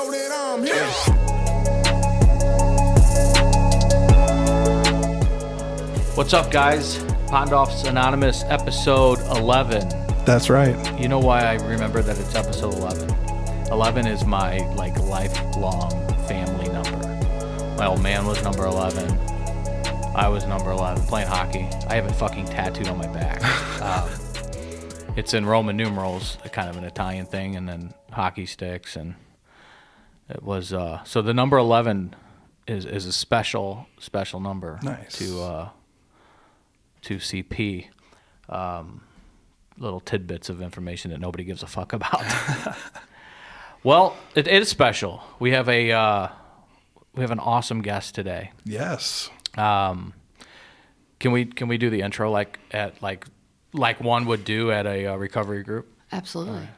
know that I'm here. What's up, guys? Pontiffs Anonymous, episode 11. That's right. You know why I remember that it's episode 11? 11 is my, lifelong family number. My old man was number 11. I was number 11, playing hockey. I have it fucking tattooed on my back. It's in Roman numerals, kind of an Italian thing, and then hockey sticks, and it was, so the number 11 is a special number. Nice. To CP. Little tidbits of information that nobody gives a fuck about. Well, it is special. We have an awesome guest today. Yes. Can we do the intro like one would do at a recovery group? Absolutely.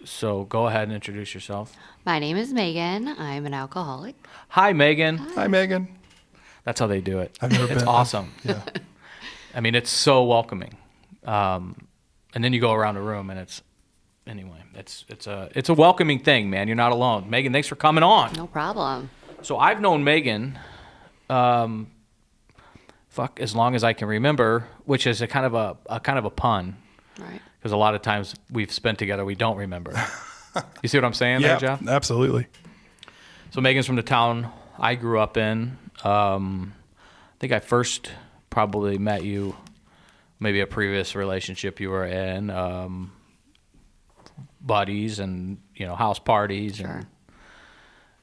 So go ahead and introduce yourself. My name is Megan. I'm an alcoholic. Hi, Megan. Hi, Megan. That's how they do it. I've never been. It's awesome. Yeah. I mean, it's so welcoming. And then you go around the room, and it's a welcoming thing, man. You're not alone. Megan, thanks for coming on. No problem. So I've known Megan, as long as I can remember, which is a kind of a pun. Right. Because a lot of times we've spent together, we don't remember. You see what I'm saying there, Jeff? Absolutely. So Megan's from the town I grew up in. I think I first probably met you, maybe a previous relationship you were in, buddies and, house parties. Sure.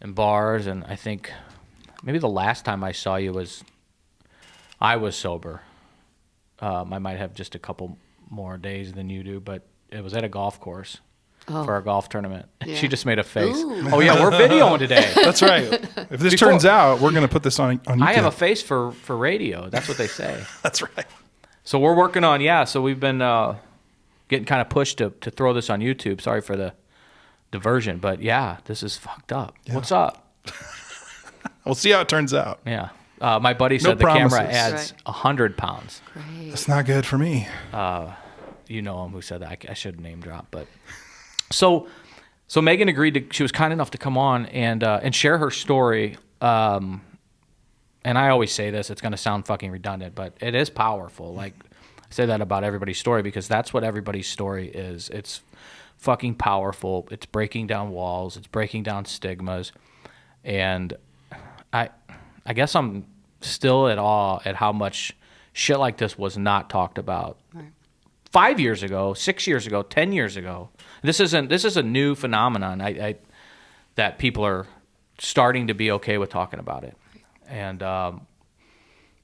and bars. And I think maybe the last time I saw you I was sober. I might have just a couple more days than you do, but it was at a golf course. For a golf tournament. Yeah. She just made a face. Ooh. Oh, yeah, we're videoing today. That's right. If this turns out, we're going to put this on YouTube. I have a face for radio. That's what they say. That's right. So we're working on, so we've been getting kind of pushed to throw this on YouTube. Sorry for the diversion, but this is fucked up. Yeah. What's up? We'll see how it turns out. Yeah. My buddy said the camera adds 100 pounds. Great. That's not good for me. You know him who said that. I should name drop, but... So Megan agreed she was kind enough to come on and share her story. And I always say this, it's going to sound fucking redundant, but it is powerful. Like, I say that about everybody's story because that's what everybody's story is. It's fucking powerful. It's breaking down walls. It's breaking down stigmas. And I guess I'm still at awe at how much shit like this was not talked about. Right. 5 years ago, 6 years ago, 10 years ago. This is a new phenomenon that people are starting to be okay with talking about it. And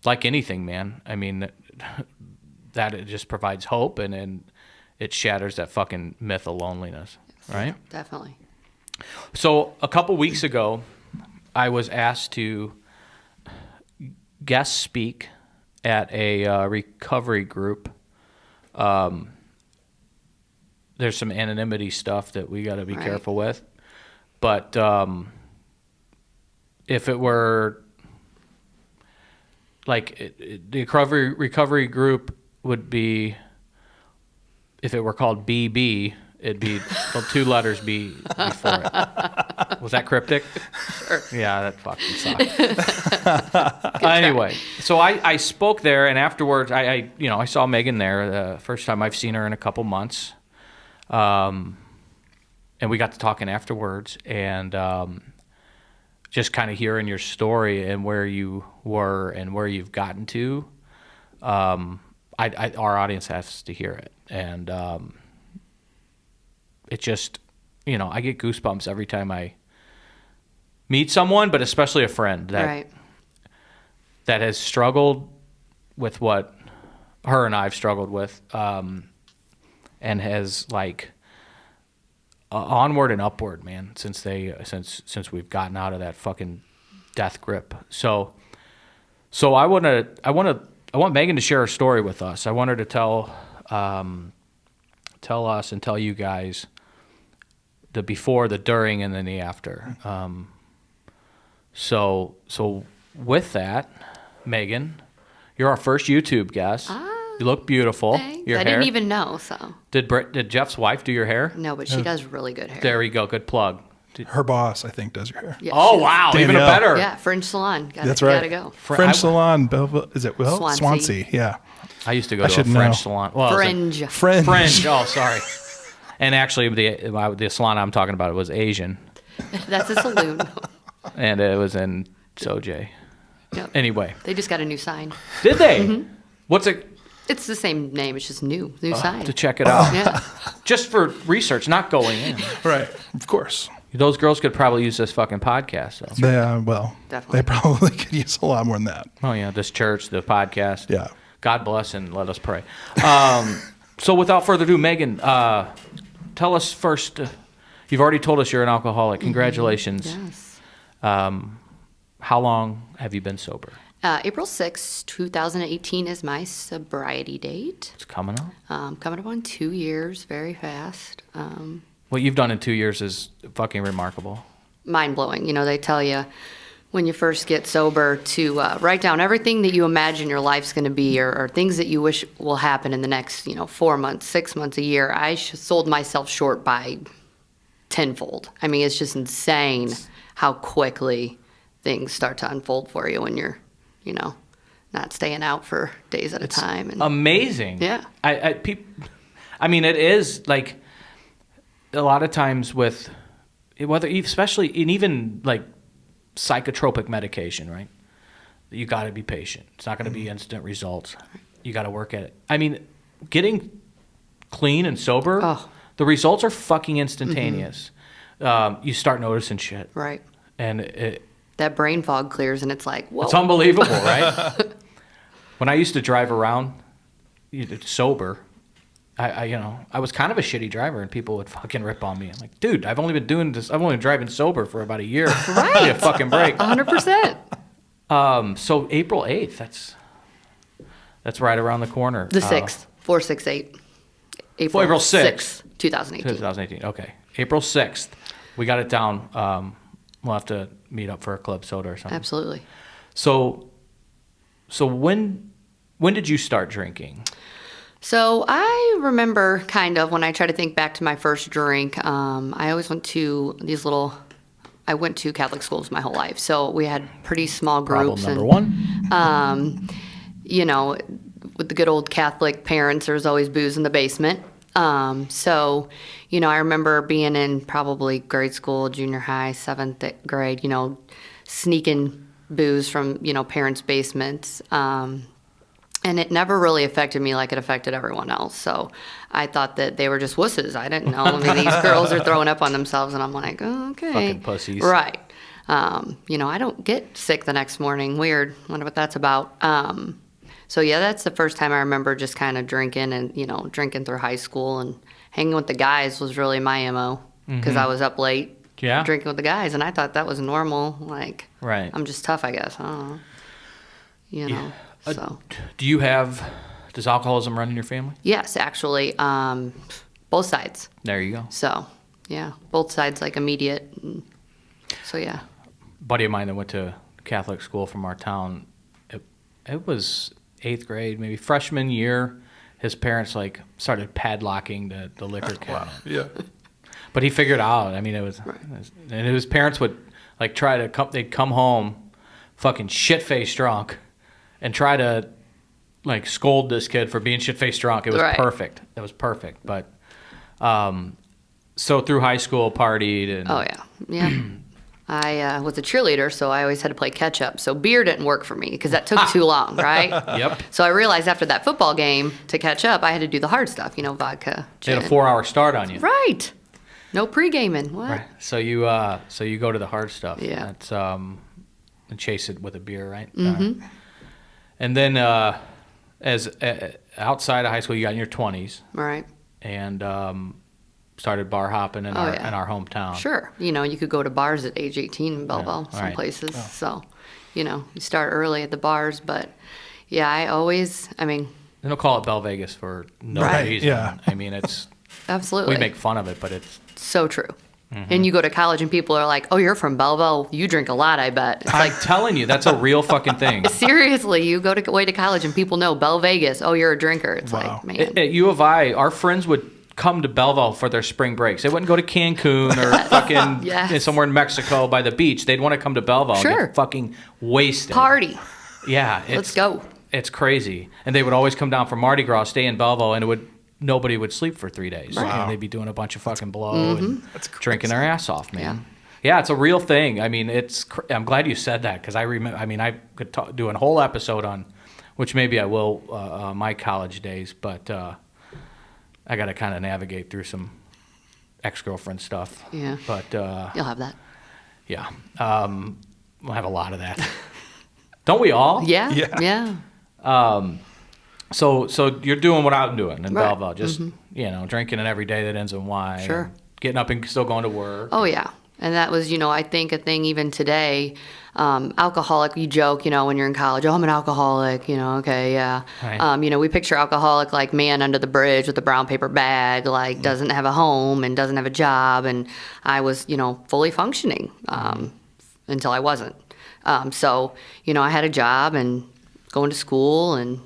like anything, man, I mean, that it just provides hope and it shatters that fucking myth of loneliness, right? Definitely. So a couple weeks ago, I was asked to guest speak at a recovery group. There's some anonymity stuff that we got to be careful with, but if it were like the recovery group would be, if it were called BB, it'd be two letters B before it. Was that cryptic? Sure. Yeah, that fucking sucked. Anyway, so I spoke there, and afterwards, I saw Megan there. The first time I've seen her in a couple months, and we got to talking afterwards, and just kind of hearing your story and where you were and where you've gotten to. Our audience has to hear it, and it just, I get goosebumps every time I meet someone, but especially a friend that has struggled with what her and I've struggled with, and has onward and upward, man, since we've gotten out of that fucking death grip. So I want Megan to share her story with us. I want her to tell us and tell you guys the before, the during, and then the after. So with that, Megan, you're our first YouTube guest. You look beautiful. Thanks. Your I hair. didn't even know, so. Did Jeff's wife do your hair? No, but she does really good hair. There we go. Good plug. Her boss, I think, does your hair. Yeah, Oh she wow, even a Danielle. better. Yeah, Fringe Salon. That's right. Gotta go. French Salon, Belleville. Is it Swansea. Swansea? Yeah. I used to go I to a should French know. salon. Well, Fringe. French. Oh, sorry. And actually, the salon I'm talking about was Asian, That's a saloon. and it was in Sojay. Yep. Anyway, They just got a new sign. did they? What's it? It's the same name. It's just new sign. To check it out, Yeah. just for research, not going in. Right. Of course. Those girls could probably use this fucking podcast. So. Well, Definitely. they probably could use a lot more than that. Oh yeah, this church, the podcast. Yeah. God bless and let us pray. So without further ado, Megan, tell us first. You've already told us you're an alcoholic. Congratulations. Yes. How long have you been sober? April 6, 2018 is my sobriety date. It's coming up. Coming up on 2 years, very fast. What you've done in 2 years is fucking remarkable. Mind-blowing. You know, they tell you when you first get sober to write down everything that you imagine your life's going to be or things that you wish will happen in the next, 4 months, 6 months, a year. I sold myself short by tenfold. I mean, it's just insane how quickly things start to unfold for you when you're, not staying out for days at a time. And Amazing. Yeah. I mean, it is like a lot of times with especially in even like psychotropic medication, right? You got to be patient. It's not going to be instant results. You got to work at it. I mean, getting clean and sober, the results are fucking instantaneous. You start noticing shit. Right. And That brain fog clears, and it's like, whoa. it's unbelievable, right? When I used to drive around sober, I was kind of a shitty driver, and people would fucking rip on me. I'm like, dude, I've only been doing this. I've only been driving sober for about a year. Right. Give me a fucking break. 100%. So April 8th, that's right around the corner. The 6th, 468. April 6th. 2018. 2018. Okay, April 6th. We got it down. We'll have to meet up for a club soda or something. Absolutely. So when did you start drinking? So I remember kind of when I try to think back to my first drink, I always went to I went to Catholic schools my whole life. So we had pretty small groups. Problem number one. With the good old Catholic parents, there was always booze in the basement. I remember being in probably grade school, junior high, 7th grade, sneaking booze from, parents' basements. And it never really affected me like it affected everyone else. So I thought that they were just wusses. I didn't know. I mean, these girls are throwing up on themselves, and I'm like, oh, okay. Fucking pussies. Right. I don't get sick the next morning. Weird. Wonder what that's about. So yeah, that's the first time I remember just kind of drinking and, drinking through high school and hanging with the guys was really my MO because I was up late drinking with the guys, and I thought that was normal. Like, Right. I'm just tough, I guess. I don't know. Yeah. So. Does alcoholism run in your family? Yes, actually, both sides. There you go. So, yeah, both sides like immediate. So, yeah. Buddy of mine that went to Catholic school from our town, it was 8th grade, maybe freshman year. His parents started padlocking the liquor cabinet. Yeah. But he figured out. I mean, and his parents would try to come. They'd come home, fucking shit faced drunk, and try to scold this kid for being shit faced drunk. It was perfect. It was perfect. But so through high school, partied and Oh yeah. I was a cheerleader, so I always had to play catch up. So beer didn't work for me because that took too long, right? Yep. So I realized after that football game to catch up, I had to do the hard stuff. Vodka. they had a gin. 4-hour start on you. Right. No pre-gaming. What? Right. So you go to the hard stuff. Yeah. That's and chase it with a beer, right? Mm-hmm. And then outside of high school, you got in your 20s Right. and started bar hopping in our hometown. Sure. You could go to bars at age 18 in Belleville, some right. places. Oh. So, you start early at the bars. But, yeah, They don't call it Belle Vegas for no Right. reason. Yeah. I mean, it's absolutely. we make fun of it, but it's so true. And you go to college and people are like, oh, you're from Belleville. You drink a lot, I bet. It's I'm like, telling you, that's a real fucking thing. seriously, you go away to college and people know Belle Vegas. Oh, you're a drinker. It's Wow. like, man. At U of I, our friends would come to Belleville for their spring breaks. They wouldn't go to Cancun or fucking Yes. somewhere in Mexico by the beach. They'd want to come to Belleville and Sure. get fucking wasted. Party. Yeah. Let's go. It's crazy. And they would always come down for Mardi Gras, stay in Belleville, and nobody would sleep for 3 days. Right. And they'd be doing a bunch of fucking blow and That's crazy. drinking their ass off, man. Yeah. Yeah, it's a real thing. I mean, I'm glad you said that because I remember. I mean, I could do a whole episode on, which maybe I will, my college days. But I got to kind of navigate through some ex-girlfriend stuff. Yeah. But You'll have that. yeah, we'll have a lot of that. Don't we all? Yeah. Yeah. Yeah. So you're doing what I'm doing in Right. Belleville, just drinking it every day that ends in Y. Sure. and getting up and still going to work. Oh, yeah. And that was, I think a thing even today. Alcoholic, you joke, when you're in college, oh, I'm an alcoholic, okay, yeah. Right. We picture alcoholic like man under the bridge with a brown paper bag, like doesn't have a home and doesn't have a job. And I was, fully functioning until I wasn't. So, I had a job and going to school and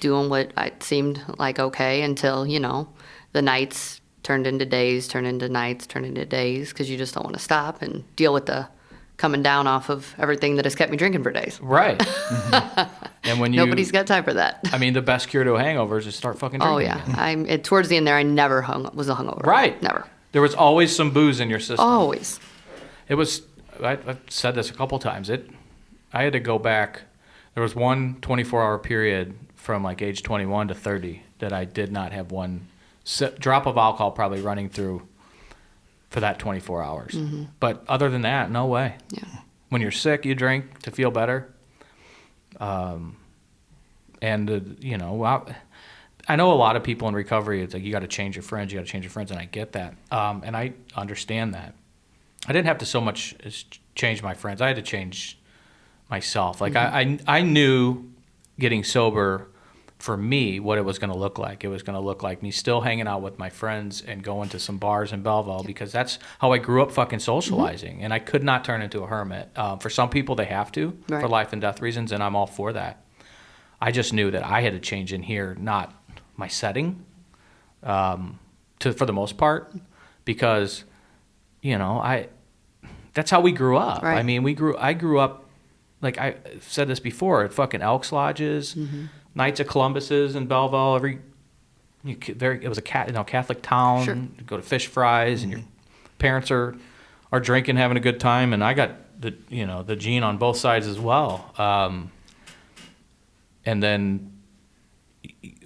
doing what seemed like okay until, the nights turned into days, turned into nights, turned into days, because you just don't want to stop and deal with the coming down off of everything that has kept me drinking for days. Right. And when Nobody's got time for that. I mean, the best cure to a hangover is to start fucking drinking. Oh yeah, again. towards the end there, I never was a hungover. Right. Never. There was always some booze in your system. Always. It was. I've said this a couple times. I had to go back. There was one 24-hour period from like age 21 to 30 that I did not have one drop of alcohol probably running through for that 24 hours. Mm-hmm. But other than that, no way. Yeah. When you're sick, you drink to feel better. I know a lot of people in recovery, it's like you got to change your friends, and I get that. And I understand that. I didn't have to so much as change my friends. I had to change myself. Like I knew getting sober for me what it was going to look like. It was going to look like me still hanging out with my friends and going to some bars in Belleville because that's how I grew up fucking socializing. And I could not turn into a hermit. For some people, they have to for Right. life and death reasons, and I'm all for that. I just knew that I had to change in here, not my setting, for the most part, because that's how we grew up. Right. I mean, I grew up, like I said this before, at fucking Elks Lodges, Knights of Columbuses in Belleville. It was a Catholic town. Sure. You go to fish fries, and your parents are drinking, having a good time, and I got the gene on both sides as well. And then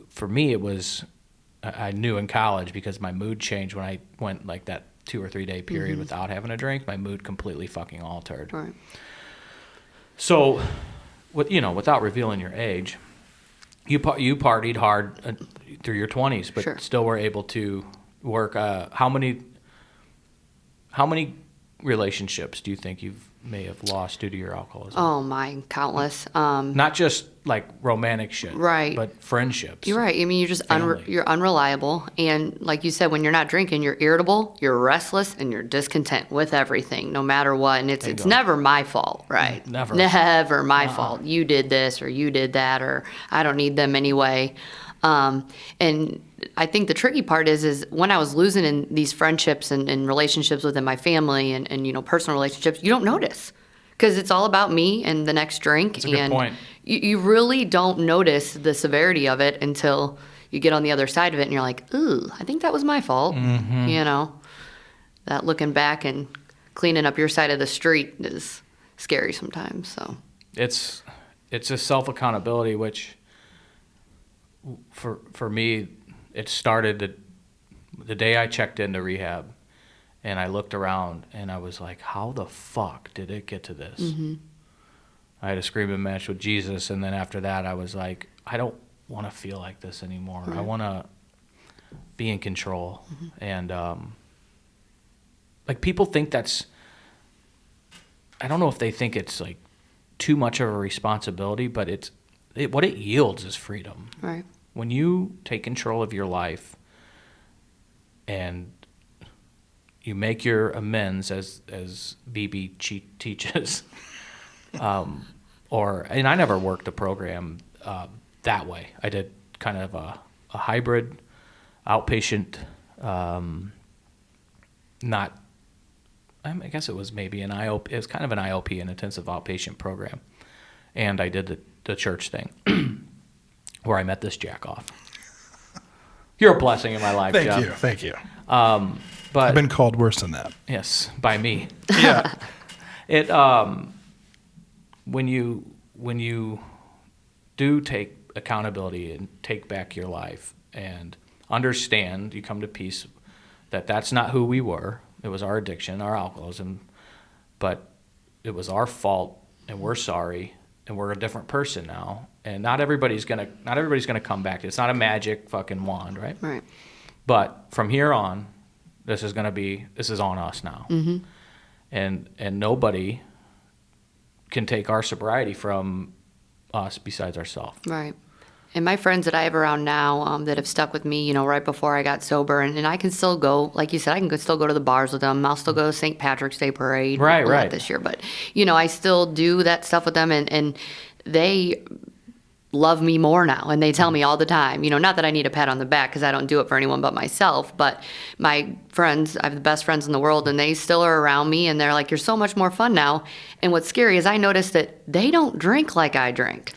for me, it was I knew in college because my mood changed when I went like that 2 or 3 day period without having a drink. My mood completely fucking altered. Right. So, without revealing your age, you partied hard through your 20s, but Sure. still were able to work. How many relationships do you think you may have lost due to your alcoholism? Oh my, countless. Not just like romantic shit, Right. But friendships. You're right. I mean, you're just Family. you're unreliable, and like you said, when you're not drinking, you're irritable, you're restless, and you're discontent with everything, no matter what. And it's There you it's go. never my fault, right? Never. Never my fault. You did this or you did that, or I don't need them anyway. And I think the tricky part is when I was losing in these friendships and relationships within my family and personal relationships, you don't notice because it's all about me and the next drink. That's a good and point. You really don't notice the severity of it until you get on the other side of it and you're like, ooh, I think that was my fault. That looking back and cleaning up your side of the street is scary sometimes. So It's a self-accountability, which for me, it started the day I checked into rehab, and I looked around and I was like, how the fuck did it get to this? I had a screaming match with Jesus, and then after that I was like, I don't want to feel like this anymore. I want to be in control. And like people think that's, I don't know if they think it's like too much of a responsibility, but what it yields is freedom. right. When you take control of your life and you make your amends, as BB teaches. And I never worked a program that way. I did kind of a hybrid outpatient, I guess it was maybe an IOP. It was kind of an IOP, an intensive outpatient program. And I did the church thing where I met this jack off. You're a blessing in my life, Jeff. Thank you. But I've been called worse than that. Yes, by me. Yeah. It when you do take accountability and take back your life and understand, you come to peace that that's not who we were. It was our addiction, our alcoholism, but it was our fault, and we're sorry, and we're a different person now. And not everybody's gonna come back. It's not a magic fucking wand, right? Right. But from here on, this is on us now. Mm-hmm. And nobody can take our sobriety from us besides ourselves. Right. And my friends that I have around now that have stuck with me, right before I got sober, and I can still go, like you said, still go to the bars with them. I'll still go to St. Patrick's Day Parade. Right. Not this year, but, I still do that stuff with them, and they love me more now, and they tell me all the time, not that I need a pat on the back because I don't do it for anyone but myself, but my friends, I have the best friends in the world, and they still are around me, and they're like, you're so much more fun now. And what's scary is I noticed that they don't drink like I drink.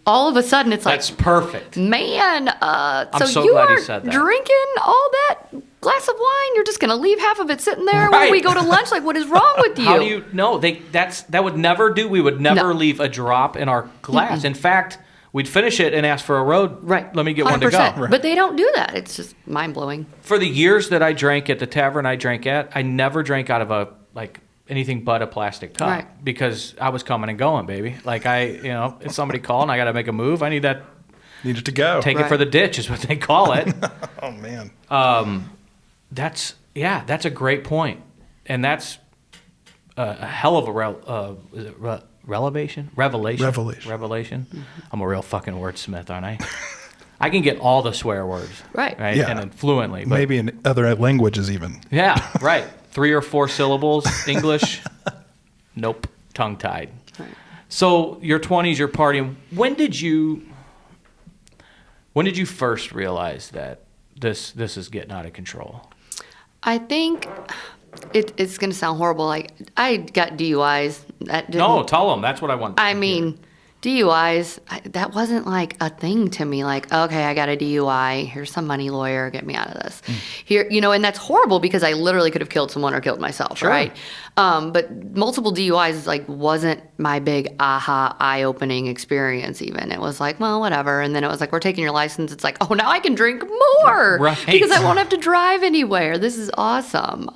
All of a sudden, it's That's like, perfect. man, I'm so you glad you aren't said that. drinking all that glass of wine? You're just going to leave half of it sitting there Right. when we go to lunch? Like, what is wrong with you? How do you know? That would never do. We would never No. leave a drop in our glass. Mm-mm. In fact, we'd finish it and ask for a road. Right. Let me get one to 100%. go. Right. But they don't do that. It's just mind-blowing. For the years that I drank at the tavern I drank at, I never drank out of anything but a plastic cup. Right. Because I was coming and going, baby. Like if somebody called and I got to make a move, I need that. Need it to go. Take it for the ditch is what they call it. Oh, man. That's a great point. And that's a hell of a revelation. Revelation. Mm-hmm. I'm a real fucking wordsmith, aren't I? I can get all the swear words. Right. Yeah. And then fluently. But Maybe in other languages even. yeah, right. 3 or 4 syllables, English. Nope. Tongue-tied. Right. So your 20s, you're partying. When did you first realize that this is getting out of control? I think it's going to sound horrible. Like, I got DUIs. No, tell them. That's what I want. I mean, DUIs, that wasn't like a thing to me. Like, okay, I got a DUI. Here's some money, lawyer. Get me out of this. Here, and that's horrible because I literally could have killed someone or killed myself, Sure. right? But multiple DUIs wasn't my big eye-opening experience. Even it was like, well, whatever. And then it was like, we're taking your license. It's like, oh, now I can drink more Right. because I won't have to drive anywhere. This is awesome.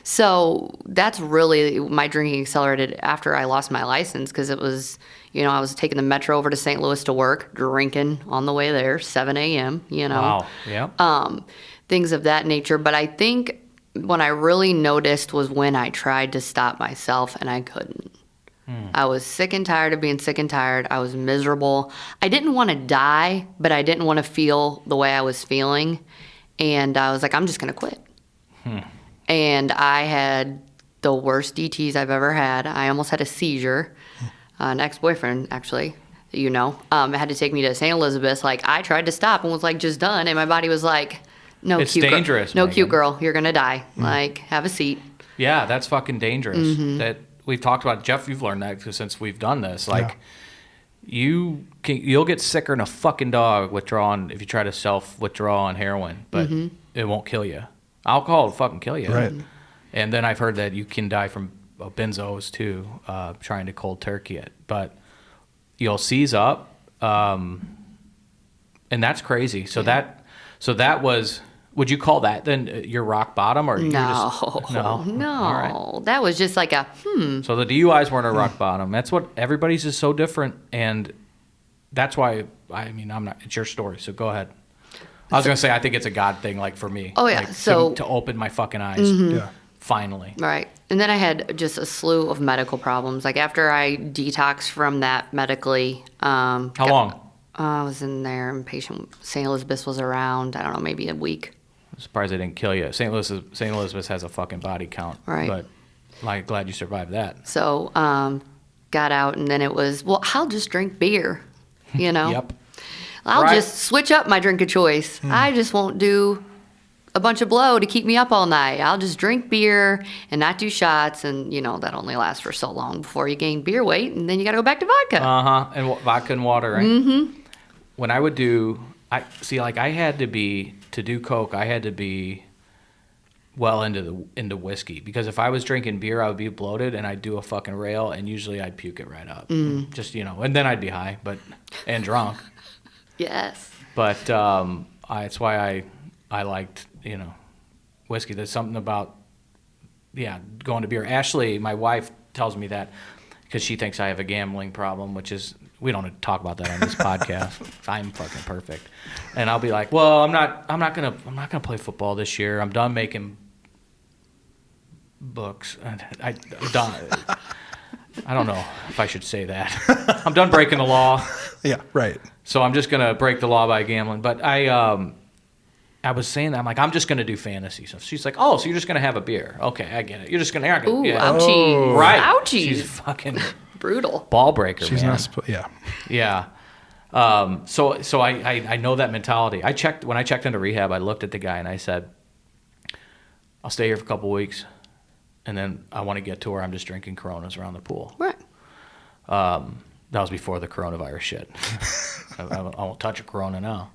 So that's really my drinking accelerated after I lost my license because it was, I was taking the metro over to St. Louis to work, drinking on the way there, 7 a.m., Wow. Yeah. things of that nature. But I think when I really noticed was when I tried to stop myself and I couldn't. I was sick and tired of being sick and tired. I was miserable. I didn't want to die, but I didn't want to feel the way I was feeling. And I was like, I'm just going to quit. And I had the worst DTs I've ever had. I almost had a seizure. An ex-boyfriend, actually, had to take me to St. Elizabeth's. Like, I tried to stop and was like, just done. And my body was like, no, It's cute dangerous, girl. No, Megan. cute girl. You're going to die. Like, have a seat. Yeah, that's fucking dangerous. Mm-hmm. That we've talked about. Jeff, you've learned that since we've done this. Like, you'll get sicker than a fucking dog if you try to self-withdraw on heroin, but it won't kill you. Alcohol will fucking kill you. Right. And then I've heard that you can die from benzos too, trying to cold turkey it. But you'll seize up, and that's crazy. So that was. Would you call that then your rock bottom, or No. All right. That was just like a, So the DUIs weren't a rock bottom. That's what everybody's is so different, and that's why I'm not. It's your story, so go ahead. I was gonna say I think it's a God thing, like for me. Oh, yeah. Like, So- to open my fucking eyes, Yeah. finally. Right. And then I had just a slew of medical problems. Like after I detoxed from that medically. How long? I was in there, and patient St. Elizabeth's was around, I don't know, maybe a week. surprised they didn't kill you. St. Elizabeth has a fucking body count. Right. But like, glad you survived that. So, got out, and then it was, well, I'll just drink beer, you know? Yep. I'll Right. just switch up my drink of choice. I just won't do a bunch of blow to keep me up all night. I'll just drink beer and not do shots, and, you know, that only lasts for so long before you gain beer weight, and then you got to go back to vodka. And vodka and water, right? Mm-hmm. When I would do, I had to do coke, I had to be well into whiskey, because if I was drinking beer, I would be bloated, and I'd do a fucking rail, and usually I'd puke it right up. Just, you know, and then I'd be high, and drunk. Yes. But that's why I liked, you know, whiskey. There's something about, going to beer. Ashley, my wife, tells me that because she thinks I have a gambling problem, which is, we don't talk about that on this podcast. I'm fucking perfect. And I'll be like, well, I'm not gonna play football this year. I'm done making books. I'm done. I don't know if I should say that. I'm done breaking the law. Yeah, right. So I'm just gonna break the law by gambling. But I was saying that, I'm like, I'm just gonna do fantasy stuff. She's like, oh, so you're just gonna have a beer? Okay, I get it. You're not gonna. Ooh, yeah. ouchie. Right. Ouchie. She's fucking Brutal. ball breaker. She's man. not supposed. Yeah. Yeah. So I know that mentality. When I checked into rehab, I looked at the guy and I said, I'll stay here for a couple weeks, and then I want to get to where I'm just drinking Coronas around the pool. Right. That was before the coronavirus shit. I won't touch a Corona now.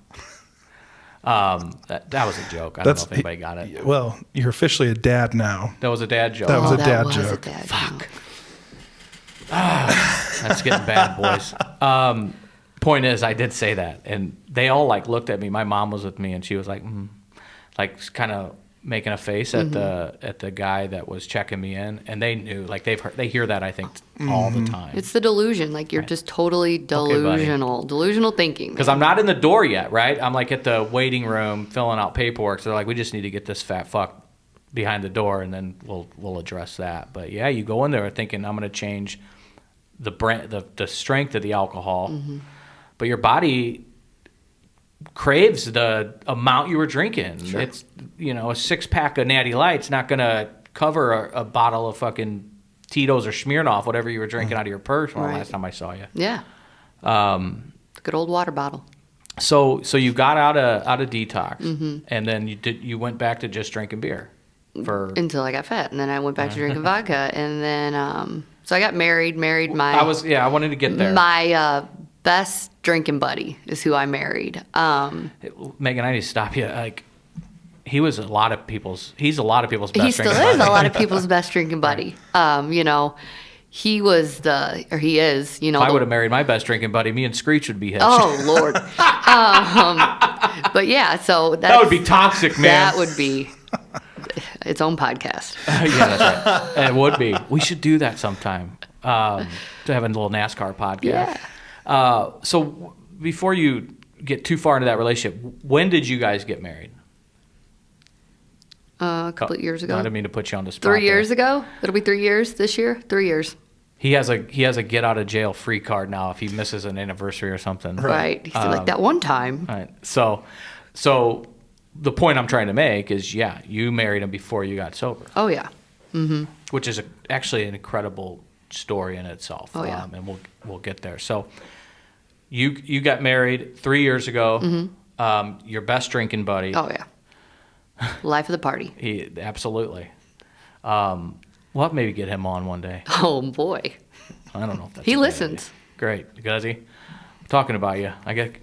That was a joke. I don't know if anybody got it. Well, you're officially a dad now. That was a dad joke. That was a dad was joke. A dad Fuck. joke. That's getting bad, boys. Point is, I did say that, and they all like looked at me. My mom was with me, and she was like, like kind of making a face at the guy that was checking me in, and they knew, like they hear that, I think, all the time. It's the delusion. Like, you're just totally delusional. Delusional thinking. Because I'm not in the door yet, right? I'm like at the waiting room filling out paperwork. So they're like, we just need to get this fat fuck behind the door, and then we'll address that. But yeah, you go in there thinking, I'm going to change the strength of the alcohol, but your body craves the amount you were drinking. Sure. It's, you know, a 6-pack of Natty Light's not going to cover a bottle of fucking Tito's or Smirnoff, whatever you were drinking out of your purse last time I saw you. Yeah. Good old water bottle. So you got out of detox, and then you went back to just drinking beer until I got fat, and then I went back to drinking vodka, and then so I got married. I wanted to get there. My best drinking buddy is who I married. Megan, I need to stop you. Like, he's a lot of people's best He still drinking is buddy. a lot of people's best drinking buddy. You know, he is, you know. If I would have married my best drinking buddy, me and Screech would be hitched. Oh, Lord. But yeah, that would be toxic, man. That would be its own podcast. Yeah, that's right. It would be. We should do that sometime. To have a little NASCAR podcast. Yeah. So before you get too far into that relationship, when did you guys get married? A couple of years ago. I didn't mean to put you on the spot. 3 years ago. It'll be 3 years this year. 3 years. He has a get out of jail free card now if he misses an anniversary or something. Right. He's like that one time. Right. So the point I'm trying to make is, you married him before you got sober. Oh yeah. Which is actually an incredible story in itself. Oh yeah. And we'll get there. So you got married 3 years ago. Your best drinking buddy. Oh yeah. Life of the party. He absolutely. We'll have to maybe get him on one day. Oh boy. I don't know if that's He a good listens. idea. Great. Does he? I'm talking about you. I get.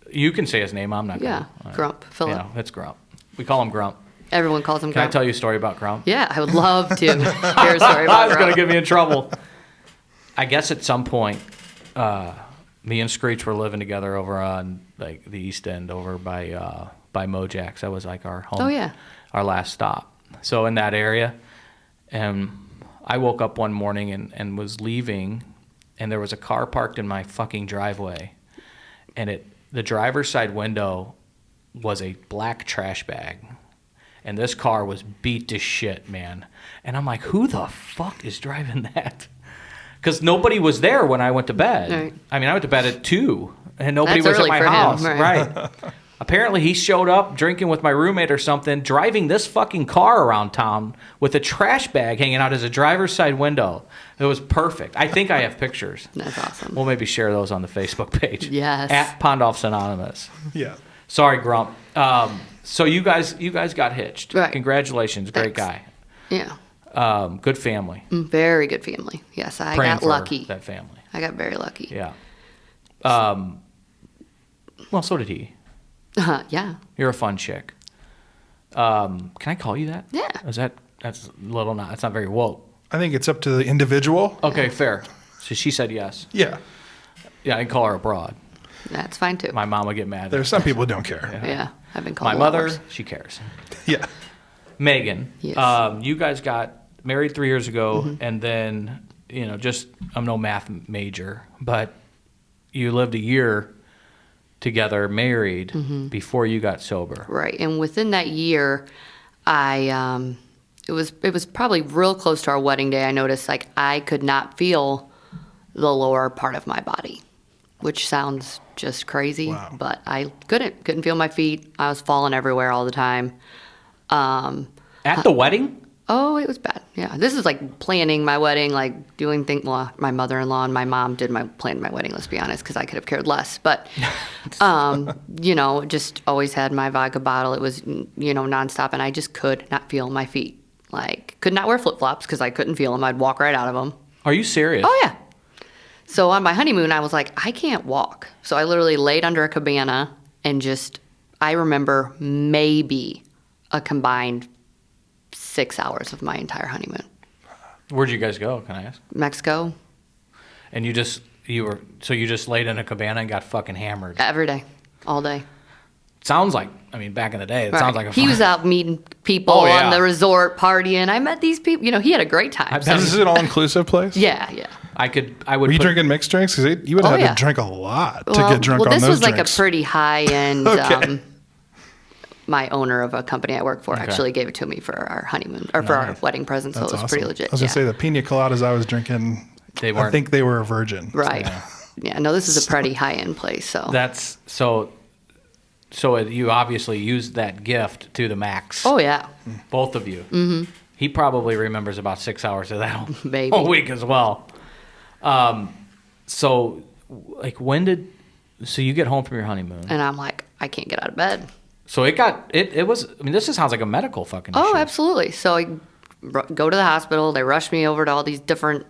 You can say his name. I'm not. Yeah. Gonna. Grump. Philip. Yeah, it's Grump. We call him Grump. Everyone calls him Can Grump. I tell you a story about Grump? Yeah, I would love to hear a story about It's Grump. going to get me in trouble. I guess at some point, me and Screech were living together over on like the East End, over by Mojack's. That was like our home. Oh yeah. Our last stop. So in that area, and I woke up one morning and was leaving, and there was a car parked in my fucking driveway, and the driver's side window was a black trash bag. And this car was beat to shit, man. And I'm like, who the fuck is driving that? Because nobody was there when I went to bed. Right. I mean, I went to bed at 2, and nobody That's was at early my for him, house. right. I Apparently, he showed up drinking with my roommate or something, driving this fucking car around town with a trash bag hanging out as a driver's side window. It was perfect. I think I have pictures. That's awesome. We'll maybe share those on the Facebook page. Yes. At Pontiffs Anonymous. Yeah. Sorry, Grump. So you guys got hitched. Right. Congratulations. Great guy. Yeah. Good family. Very good family. Yes, I Praying got for lucky. that family. I got very lucky. Yeah. Well, so did he. Yeah. You're a fun chick. Can I call you that? Yeah. That's a little not. That's not very woke. I think it's up to the individual. Okay, fair. So she said yes. Yeah. Yeah, I can call her a broad. That's fine too. My mom would get mad. There's some people who don't care. Yeah. I've been called My a lot mother, worse. she cares. Yeah. Megan, Yes. you guys got married 3 years ago, Mm-hmm. and then, I'm no math major, but you lived a year together, married, Mm-hmm. before you got sober. Right. And within that year, it was probably real close to our wedding day. I noticed like I could not feel the lower part of my body, which sounds just crazy, Wow. but I couldn't feel my feet. I was falling everywhere all the time. At the wedding? Oh, it was bad. Yeah, this is like planning my wedding, like doing things. Well, my mother-in-law and my mom planned my wedding. Let's be honest, because I could have cared less. But, just always had my vodka bottle. It was, nonstop, and I just could not feel my feet. Like, could not wear flip-flops because I couldn't feel them. I'd walk right out of them. Are you serious? Oh yeah. So on my honeymoon, I was like, I can't walk. So I literally laid under a cabana and I remember maybe a combined 6 hours of my entire honeymoon. Where'd you guys go, can I ask? Mexico, And you just laid in a cabana and got fucking hammered. every day, all day. Sounds like, back in the day, it sounds like a He fun. was out meeting people Oh, yeah. on the resort, partying. I met these people. He had a great time. bet So- Is this an all-inclusive place? yeah. I would Were you put- drinking mixed drinks? Because you would have Oh, had yeah. to drink a lot to Well, get drunk on this those was like drinks. a pretty high-end. Okay. My owner of a company I work for actually gave it to me for our honeymoon or for our Nice. wedding present, so That's it was awesome. pretty legit. I was going to say the pina coladas I was drinking, They I weren't- think they were a virgin. Right. Yeah. No, this is a pretty high-end place. So. That's so you obviously used that gift to the max. Oh yeah. Both of you. Mm-hmm. He probably remembers about 6 hours of that Maybe. whole week as well. So you get home from your honeymoon. And I'm like, I can't get out of bed. So it was, this just sounds like a medical fucking Oh, issue. absolutely. So I go to the hospital. They rush me over to all these different,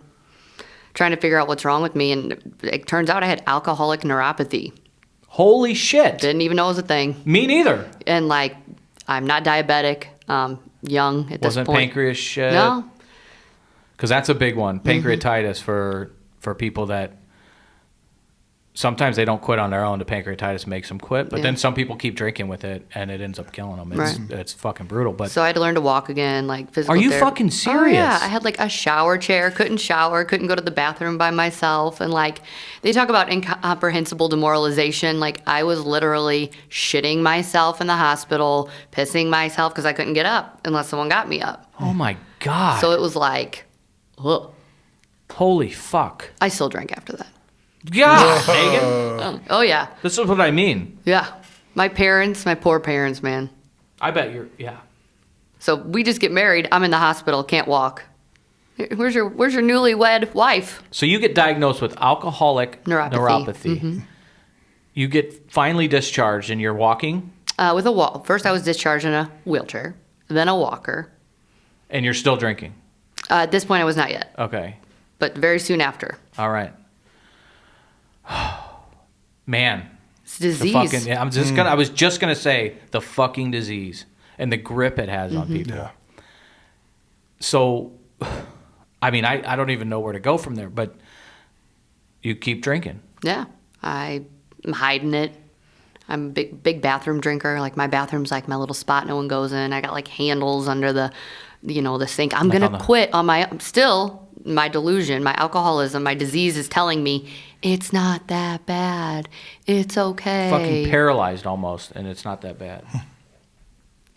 trying to figure out what's wrong with me. And it turns out I had alcoholic neuropathy. Holy shit. Didn't even know it was a thing. Me neither. And like, I'm not diabetic. Young at this Wasn't point. pancreas shit? No. Because that's a big one. Pancreatitis for people that sometimes they don't quit on their own. The pancreatitis makes them quit. But Yeah. then some people keep drinking with it and it ends up killing them. It's fucking brutal. But So I had to learn to walk again, like physical Are you therapy. fucking Oh, yeah. serious? I had like a shower chair, couldn't shower, couldn't go to the bathroom by myself. And like, they talk about incomprehensible demoralization. Like, I was literally shitting myself in the hospital, pissing myself because I couldn't get up unless someone got me up. oh my God. So it was like, ugh. Holy fuck. I still drank after that. God, Megan. Oh, yeah. This is what I mean. Yeah. My poor parents, man. I bet yeah. So we just get married. I'm in the hospital, can't walk. Where's your newlywed wife? So you get diagnosed with alcoholic Neuropathy. Mm-hmm. You get finally discharged and you're walking With a walk. First, I was discharged in a wheelchair, then a walker. and you're still drinking. At this point, I was not yet, Okay. but very soon after. All right. Man. It's The disease. fucking, I was just gonna say the fucking disease and the grip it has on people. Yeah. So, I don't even know where to go from there, but you keep drinking. Yeah, I'm hiding it. I'm a big bathroom drinker. Like, my bathroom's like my little spot no one goes in. I got like handles under the sink. I'm Like gonna on the- quit on my delusion, my alcoholism, my disease is telling me it's not that bad. It's okay. Fucking paralyzed almost, and it's not that bad.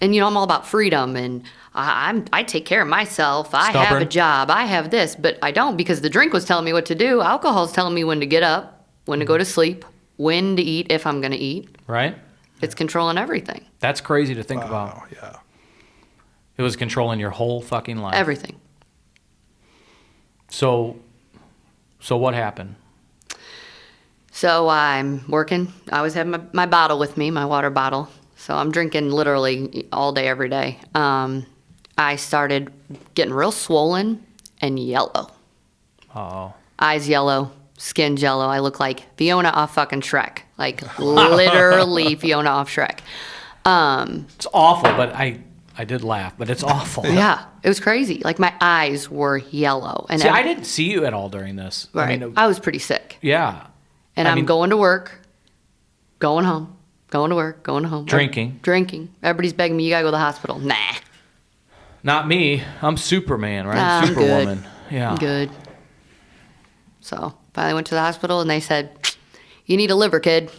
And I'm all about freedom, and I take care of myself. I have a Stubborn. job. I have this, but I don't because the drink was telling me what to do. Alcohol's telling me when to get up, when to go to sleep, when to eat if I'm going to eat. Right? It's controlling everything. That's crazy to think about. Wow, yeah. It was controlling your whole fucking life. Everything. So what happened? So I'm working. I always have my bottle with me, my water bottle. So I'm drinking literally all day, every day. I started getting real swollen and yellow. Oh. Eyes yellow, skin jello. I look like Fiona off fucking Shrek. Like literally Fiona off Shrek. It's awful, but I did laugh, but it's awful. Yeah, it was crazy. Like my eyes were yellow. And See, I didn't see you at all during this. Right. I mean, I was pretty sick. yeah. And I'm going to work, going home, going to work, going home. Drinking. Drinking. Everybody's begging me, you got to go to the hospital. Nah. Not me. I'm Superman, right? Nah, I'm Superwoman. good. Yeah. I'm good. So finally went to the hospital and they said, you need a liver, kid.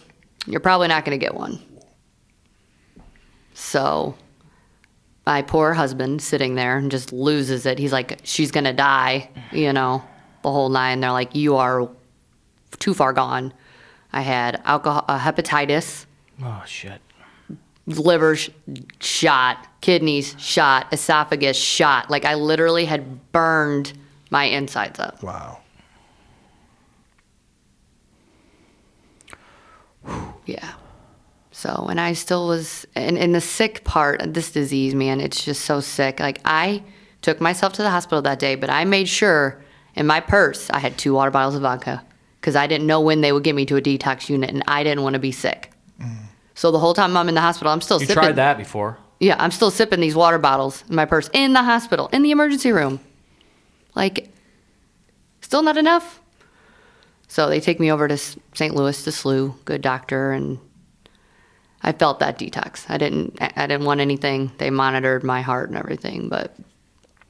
You're probably not going to get one. So my poor husband sitting there and just loses it. He's like, she's going to die, the whole nine. They're like, you are too far gone. I had hepatitis, Oh, shit. liver shot, kidneys shot, esophagus shot. Like I literally had burned my insides up. Wow. Yeah. So, and I still was, and the sick part of this disease, man, it's just so sick. Like I took myself to the hospital that day, but I made sure in my purse I had 2 water bottles of vodka because I didn't know when they would get me to a detox unit and I didn't want to be sick. So the whole time I'm in the hospital, I'm still You sipping. tried that before. Yeah, I'm still sipping these water bottles in my purse in the hospital, in the emergency room. Like, still not enough. So they take me over to St. Louis to SLU, good doctor, and I felt that detox. I didn't want anything. They monitored my heart and everything, but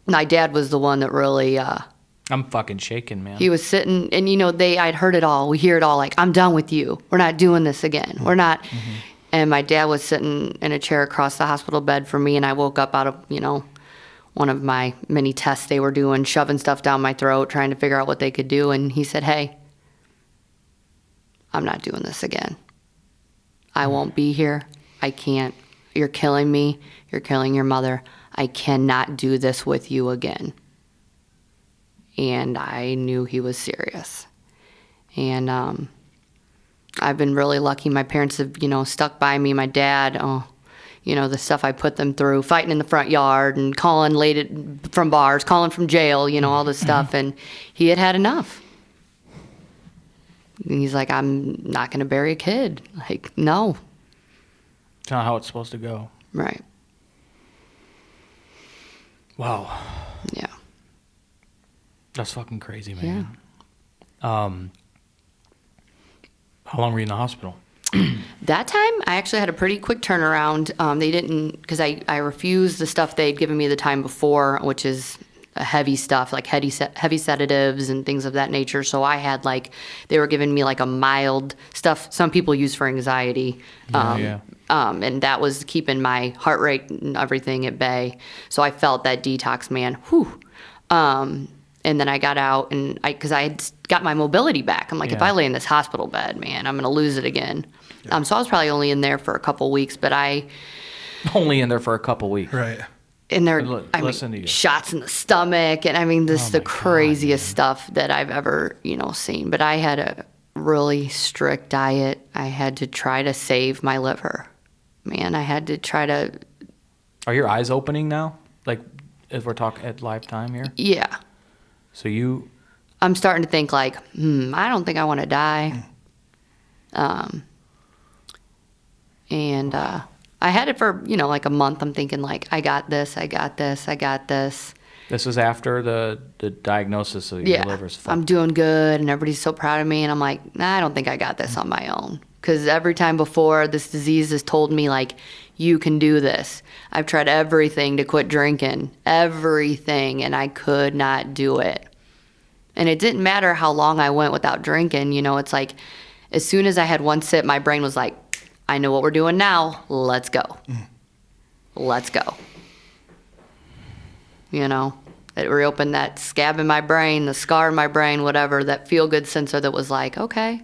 my dad was the one that really. I'm fucking shaking, man. He was sitting, and I'd heard it all. We hear it all, like, I'm done with you. We're not doing this again. We're not. Mm-hmm. And my dad was sitting in a chair across the hospital bed from me, and I woke up out of, one of my many tests they were doing, shoving stuff down my throat, trying to figure out what they could do. And he said, hey, I'm not doing this again. I won't be here. I can't. You're killing me. You're killing your mother. I cannot do this with you again. And I knew he was serious. And I've been really lucky. My parents have, stuck by me. My dad, the stuff I put them through, fighting in the front yard and calling late from bars, calling from jail, all this stuff. And he had enough. And he's like, I'm not going to bury a kid. Like, no. It's not how it's supposed to go. Right. Wow. Yeah. That's fucking crazy, man. Yeah. How long were you in the hospital? That time, I actually had a pretty quick turnaround. They didn't, because I refused the stuff they'd given me the time before, which is heavy stuff, like heavy sedatives and things of that nature. So I had they were giving me a mild stuff some people use for anxiety. And that was keeping my heart rate and everything at bay. So I felt that detox, man. Whew. And then I got out, and because I had got my mobility back. I'm like, if I lay in this hospital bed, man, I'm going to lose it again. Yeah. So I was probably only in there for a couple weeks, but Only in there for a couple weeks. Right. And there, listen to you. Shots in the stomach, and the craziest stuff that I've ever, seen. But I had a really strict diet. I had to try to save my liver. Man, I had to try to... Are your eyes opening now? Like, if we're talking at lifetime here? Yeah. So you... I'm starting to think I don't think I want to die. And I had it for, a month. I'm thinking I got this. This is after the diagnosis of your liver's fucked. I'm doing good and everybody's so proud of me. And I'm like, nah, I don't think I got this on my own. Because every time before, this disease has told me, you can do this. I've tried everything to quit drinking. Everything. And I could not do it. And it didn't matter how long I went without drinking. It's as soon as I had one sip, my brain was like, I know what we're doing now. Let's go. Let's go. It reopened that scab in my brain, the scar in my brain, whatever, that feel-good sensor that was like, okay.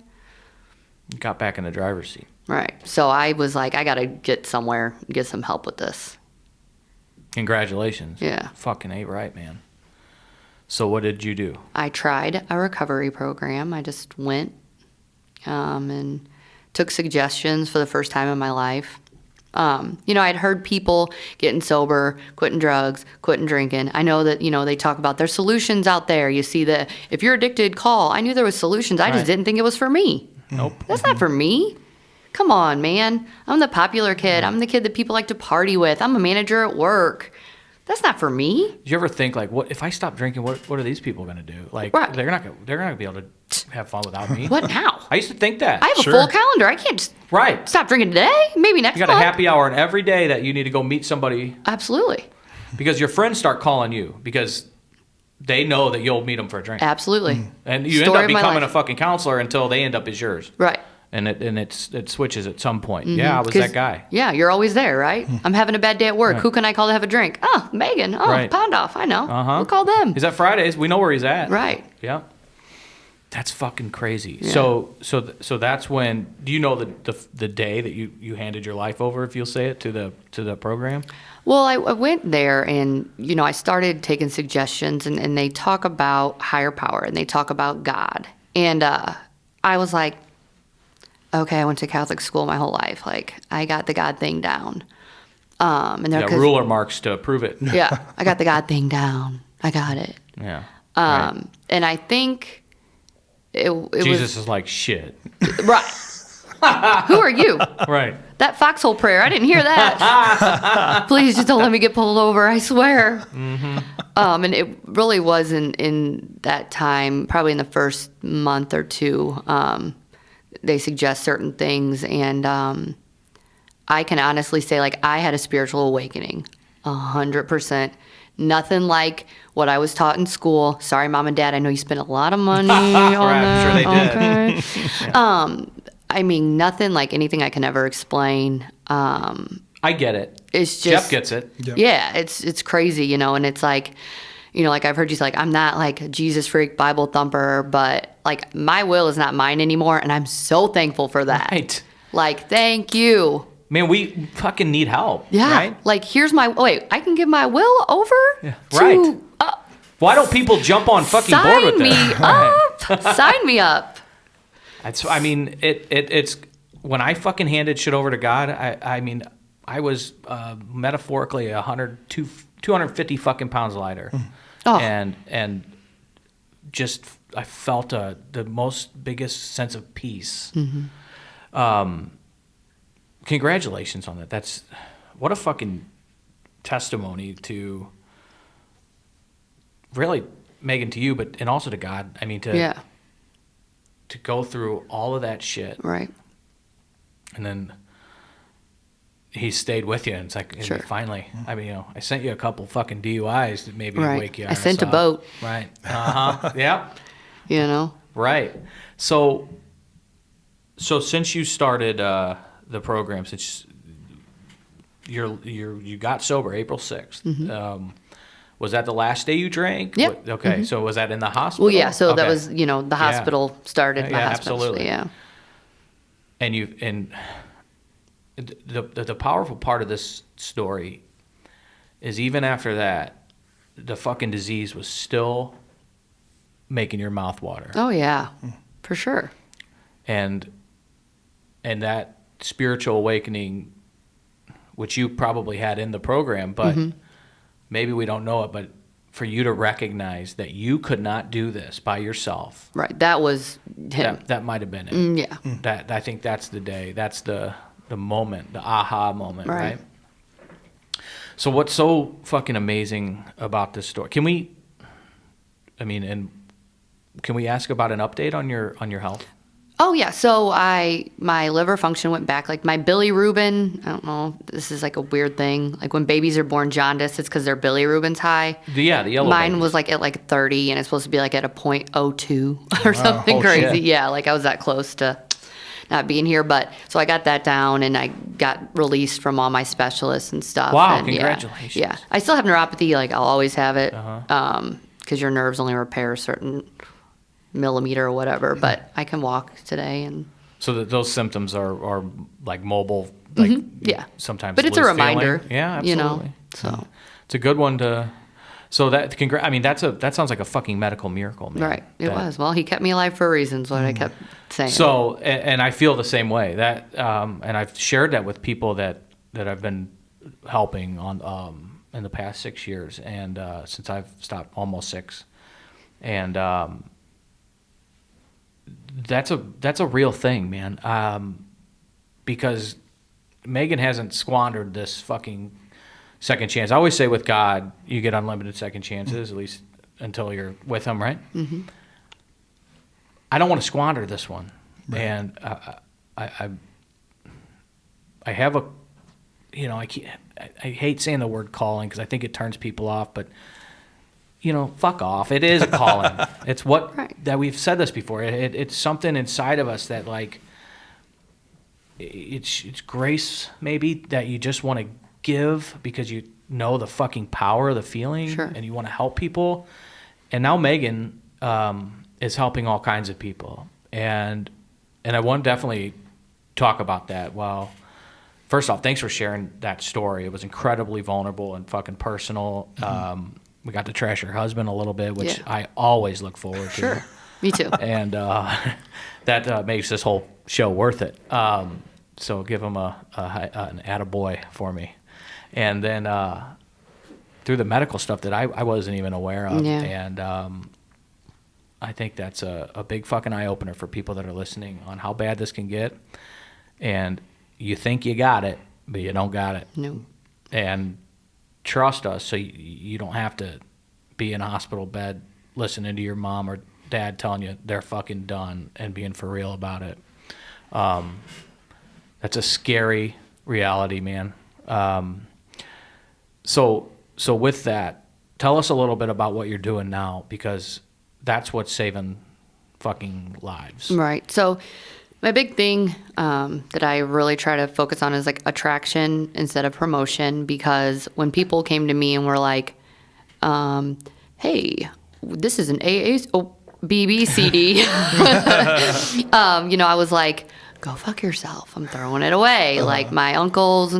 You got back in the driver's seat. Right. So I was like, I got to get somewhere, get some help with this. Congratulations. Yeah. Fucking ain't right, man. So what did you do? I tried a recovery program. I just went and took suggestions for the first time in my life. I'd heard people getting sober, quitting drugs, quitting drinking. I know that, they talk about there's solutions out there. You see that if you're addicted, call. I knew there was solutions. I just didn't think it was for me. Nope. That's not for me. Come on, man. I'm the popular kid. I'm the kid that people like to party with. I'm a manager at work. That's not for me. Did you ever think like, what if I stop drinking? What are these people gonna do? Like, Right. they're not gonna be able to have fun without me. What now? I used to think that. I have Sure. a full calendar. I can't just Right. stop drinking today. Maybe next You got a month. happy hour, and every day that you need to go meet somebody Absolutely. because your friends start calling you because they know that you'll meet them for a drink, Absolutely. and you Story end of up my becoming a life. fucking counselor until they end up as yours. Right. And it switches at some point. Yeah, I was that guy. Yeah, you're always there, right? I'm having a bad day at work. Right. Who can I call to have a drink? Oh, Megan. Oh, Right. Pondoff. I know. Uh-huh. We'll call them. He's at Fridays. We know where he's at. Right. Yeah. That's fucking crazy. Yeah. So that's when. Do you know the day that you handed your life over, if you'll say it, to the program? Well, I went there and, I started taking suggestions and they talk about higher power and they talk about God. And I was like, okay, I went to Catholic school my whole life. Like, I got the God thing down. And they're Yeah, ruler marks to prove it. Yeah, I got the God thing down. I got it. Yeah. Right. And I think it Jesus is like shit. was right. Who are you? Right. That foxhole prayer, I didn't hear that. Please just don't let me get pulled over, I swear. Mm-hmm. And it really was in that time, probably in the first month or two, they suggest certain things. And I can honestly say, like, I had a spiritual awakening, 100%. Nothing like what I was taught in school. Sorry, Mom and Dad, I know you spent a lot of money on that. I'm sure they did. Okay. I mean, nothing like anything I can ever explain. I get it. It's just Jeff gets it. Yep. Yeah, it's crazy, and it's like, like I've heard you say, like, I'm not like a Jesus freak, Bible thumper, but like my will is not mine anymore, and I'm so thankful for that. Right. Like, thank you. Man, we fucking need help. Yeah. Right? Like, here's my I can give my will over. Yeah. To, Right. Why don't people jump on fucking board sign with me that? up. Sign me up. I mean, it's when I fucking handed shit over to God. I mean, I was metaphorically 250 fucking pounds lighter, Oh. and just I felt the most biggest sense of peace. Mm-hmm. Congratulations on that. That's what a fucking testimony to really, Megan, to you, and also to God. I mean, to go through all of that shit, Right. and then he stayed with you, and it's like, and Sure. finally, I mean, I sent you a couple fucking DUIs that maybe Right. wake you. I sent a up. boat. Right. Yeah. Right. So since you started the program, since you got sober April 6th, was that the last day you drank? Yep. Okay. So was that in the hospital? Well, yeah. So that Okay. was, the hospital started. My Yeah, hospital. absolutely. Yeah. And the powerful part of this story is even after that, the fucking disease was still making your mouth water. Oh yeah, for sure. And that spiritual awakening, which you probably had in the program, but maybe we don't know it, but for you to recognize that you could not do this by yourself. Right. That was him. That might have been it. Yeah. That I think that's the day. That's the moment, the aha moment, right? So what's so fucking amazing about this story? Can we ask about an update on your health? Oh yeah. So my liver function went back. Like my bilirubin, I don't know. This is like a weird thing. Like when babies are born jaundiced, it's because their bilirubin's high. The yellow Mine babies. was like at like 30, and it's supposed to be like at a 0.02 or something Oh, crazy. shit. Yeah, like I was that close to not being here. But so I got that down, and I got released from all my specialists and stuff. Wow, and congratulations. Yeah, I still have neuropathy. Like I'll always have it, Uh-huh. because your nerves only repair a certain millimeter or whatever. But I can walk today, and So that those symptoms are like mobile, like Yeah. sometimes. But it's a loose reminder. feeling. Yeah, absolutely. So. It's a good one to. So that I mean, that sounds like a fucking medical miracle, man. Right. It was. Well, he kept me alive for a reason, is what I kept saying. So, and I feel the same way. That, and I've shared that with people that I've been helping on in the past 6 years, and since I've stopped, almost 6, and that's a real thing, man. Because Megan hasn't squandered this fucking second chance. I always say with God, you get unlimited second chances, at least until you're with Him, right? Mm-hmm. I don't want to squander this one, right. And I have a, you know, I hate saying the word calling because I think it turns people off, but you know, fuck off. It is a calling. It's what right. That we've said this before. It's something inside of us that like it's grace maybe that you just want to give because you know the fucking power of the feeling, sure. And you want to help people. And now Megan is helping all kinds of people, and I want to definitely talk about that. Well, first off, thanks for sharing that story. It was incredibly vulnerable and fucking personal. Mm-hmm. We got to trash your husband a little bit, which yeah. I always look forward to. Sure, me too. And that makes this whole show worth it. So give him an attaboy for me. And then through the medical stuff that I wasn't even aware of. Yeah. And I think that's a big fucking eye-opener for people that are listening on how bad this can get. And you think you got it, but you don't got it. No. And trust us so you don't have to be in a hospital bed listening to your mom or dad telling you they're fucking done and being for real about it. That's a scary reality, man. So with that, tell us a little bit about what you're doing now, because that's what's saving fucking lives. Right. So my big thing that I really try to focus on is like attraction instead of promotion, because when people came to me and were like, hey, this is an BB CD, you know, I was like, go fuck yourself. I'm throwing it away. Like my uncles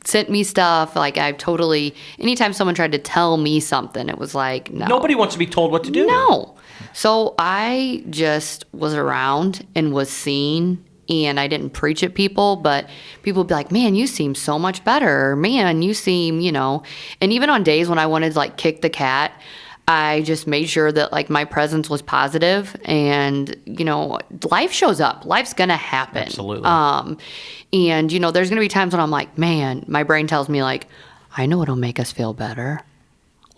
sent me stuff. Like I totally, anytime someone tried to tell me something, it was like, no. Nobody wants to be told what to do. No. So I just was around and was seen, and I didn't preach at people, but people would be like, man, you seem so much better. Man, you seem, you know, and even on days when I wanted to like kick the cat, I just made sure that like my presence was positive, and you know, life shows up. Life's gonna happen. Absolutely. And you know, there's gonna be times when I'm like, man, my brain tells me like, I know what'll make us feel better.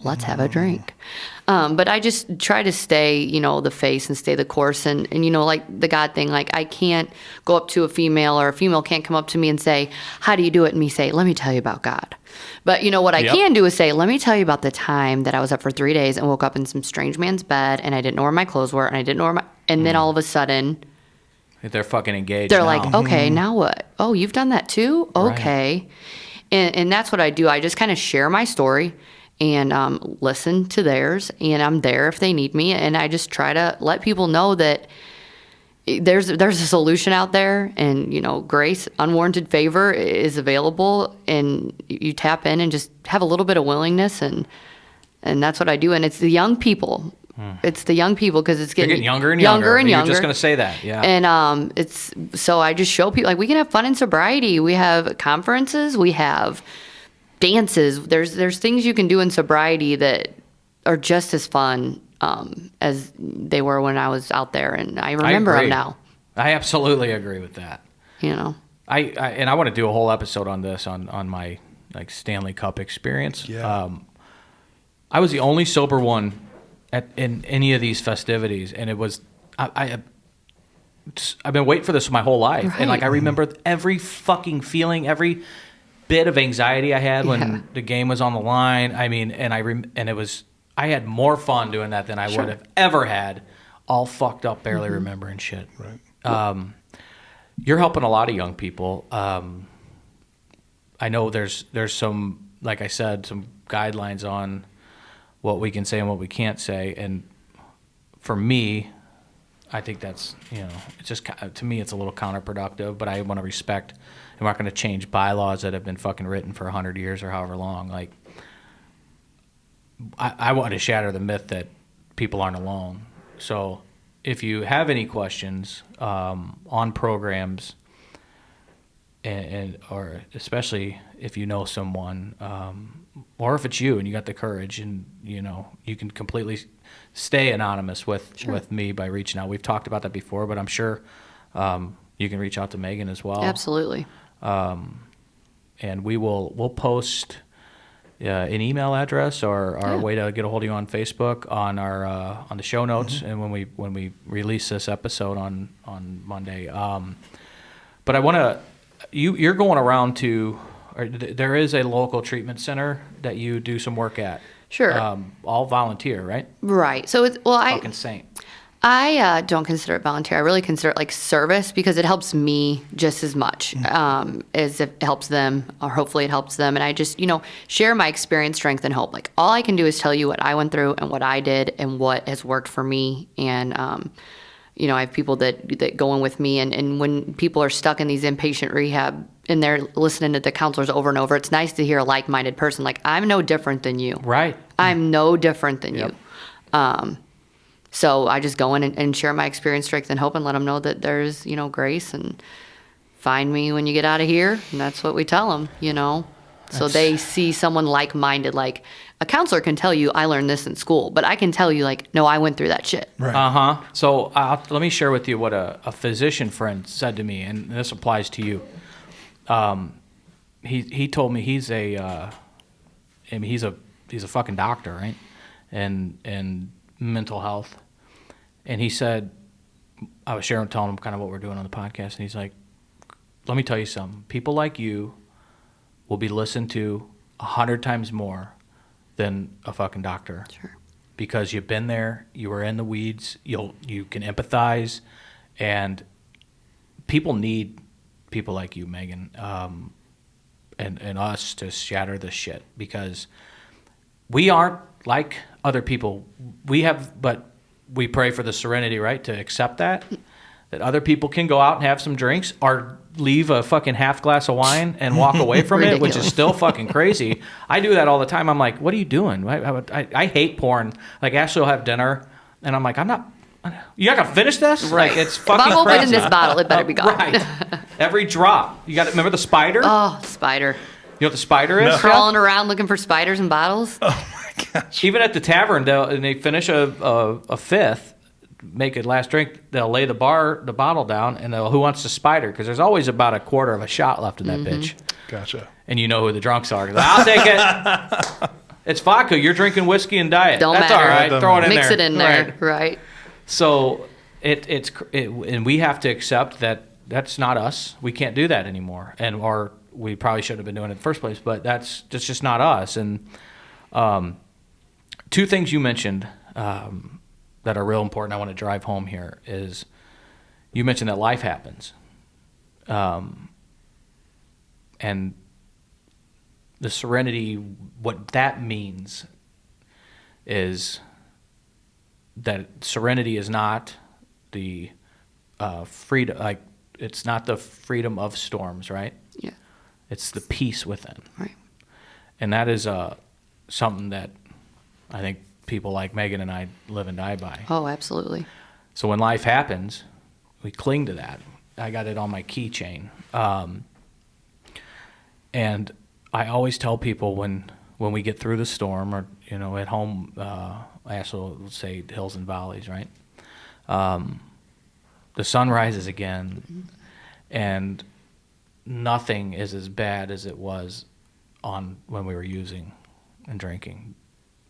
Let's have a drink. But I just try to stay, you know, the face and stay the course. And you know, like the God thing, like I can't go up to a female, or a female can't come up to me and say, how do you do it? And me say, let me tell you about God. But you know, what I can do is say, let me tell you about the time that I was up for 3 days and woke up in some strange man's bed, and I didn't know where my clothes were, and I didn't know where and then all of a sudden, they're fucking engaged. They're now. like, okay, now what? Oh, you've done that too? Okay. Right. And that's what I do. I just kind of share my story and listen to theirs, and I'm there if they need me. And I just try to let people know that there's a solution out there, and you know, grace, unwarranted favor is available, and you tap in and just have a little bit of willingness, and that's what I do. And it's the young people. It's the young people, because it's getting younger and younger. And younger. You're just going to say that, yeah. And it's so I just show people like we can have fun in sobriety. We have conferences. We have dances. There's things you can do in sobriety that are just as fun as they were when I was out there, and I remember them now. I absolutely agree with that. You know, I want to do a whole episode on this on my like Stanley Cup experience. Yeah. I was the only sober one in any of these festivities, and it was I've been waiting for this my whole life, right. And like I remember every fucking feeling, every bit of anxiety I had when the game was on the line. I mean, and it was, I had more fun doing that than I would have ever had, all fucked up, barely remembering shit. Right. You're helping a lot of young people. I know there's some, like I said, some guidelines on what we can say and what we can't say. And for me, I think that's, it's just, to me, it's a little counterproductive, but I want to respect, I'm not going to change bylaws that have been fucking written for 100 years or however long. Like, I want to shatter the myth that people aren't alone. So if you have any questions on programs, or especially if you know someone, or if it's you and you got the courage and you can completely stay anonymous with me by reaching out. We've talked about that before, but I'm sure you can reach out to Megan as well. Absolutely. And we'll post an email address or a way to get a hold of you on Facebook on our on the show notes, and when we release this episode on Monday. But I want to. You're going around to, there is a local treatment center that you do some work at. Sure. All volunteer, right? Right. So Fucking saint. I don't consider it volunteer. I really consider it like service because it helps me just as much as it helps them, or hopefully it helps them. And I just, share my experience, strength, and hope. Like, all I can do is tell you what I went through and what I did and what has worked for me. And, I have people that go in with me. And when people are stuck in these inpatient rehab and they're listening to the counselors over and over, it's nice to hear a like-minded person. Like, I'm no different than you. Right. I'm no different than Yep. you. So I just go in and share my experience, strength, and hope, and let them know that there's, grace, and find me when you get out of here. And that's what we tell them, So they see someone like-minded. Like, a counselor can tell you, I learned this in school, but I can tell you, like, no, I went through that shit. Right. So let me share with you what a physician friend said to me, and this applies to you. He told me he's a fucking doctor, right? And mental health. And he said, I was telling him kind of what we're doing on the podcast, and he's like, let me tell you something. People like you will be listened to 100 times more than a fucking doctor. Sure. Because you've been there, you were in the weeds, you can empathize, and people need people like you, Megan, and us to shatter this shit, because we aren't like other people. But we pray for the serenity, right, to accept that other people can go out and have some drinks or leave a fucking half glass of wine and walk away from it, which is still fucking crazy. I do that all the time. I'm like, what are you doing? I hate porn. Like, Ashley will have dinner, and I'm like, you're not going to finish this? Right. Like, it's fucking if I'm opening crazy. this bottle, it better be gone. Right. Every drop. You got to remember the spider? Oh, spider. You know what the spider is? Crawling around looking for spiders in bottles. Oh my gosh. Even at the tavern, they finish a fifth, make a last drink, they'll lay the bottle down, and who wants the spider? Because there's always about a quarter of a shot left in that bitch. Gotcha. And you know who the drunks are. I'll take it. It's vodka. You're drinking whiskey and diet. Don't That's matter. all right. Throw it in Mix there. it in there. Right. So and we have to accept that that's not us. We can't do that anymore, or we probably should have been doing it in the first place. But that's just not us. And two things you mentioned that are real important, I want to drive home here, is you mentioned that life happens. And the serenity, what that means is that serenity is not the freedom, like, it's not the freedom of storms, right? Yeah. It's the peace within. Right. And that is something that I think people like Megan and I live and die by. Oh, absolutely. So when life happens, we cling to that. I got it on my keychain. And I always tell people when we get through the storm, or, at home, I also say hills and valleys, right? The sun rises again, and nothing is as bad as it was when we were using and drinking.